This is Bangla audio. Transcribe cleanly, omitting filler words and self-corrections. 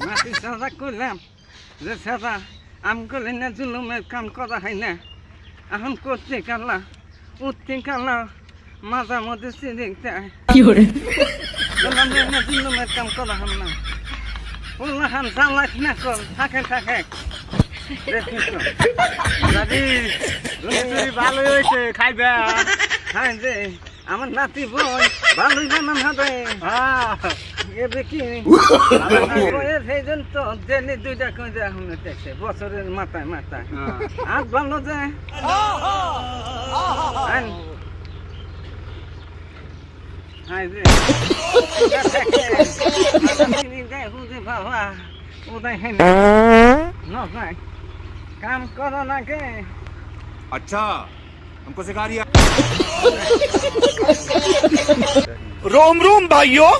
মাটি সাজা করলাম যে সাজা আম করলে না জুলুমের কাম করা হয় না এখন করতে কাল্লা উঠতে কাল্লা মাঝে মধ্যে সিরিংটা বললাম না জুলুমের কাম করা হন না বললাম হান চালাক না কর থাকে থাকে ভালো হয়েছে খাইবে হ্যাঁ যে আমার নাতি বোন ভালোই বানান হবে এবে কি সেই জন্য তো জেনে দুইটা কই দেওয়া হচ্ছে বছরের মাথায় মাথায় আর ভালো যে হাই যে বাবা ওদাই হ্যাঁ নয় কাম করো না কে अच्छा हमको सिखा रिया रोम रोम भाइयों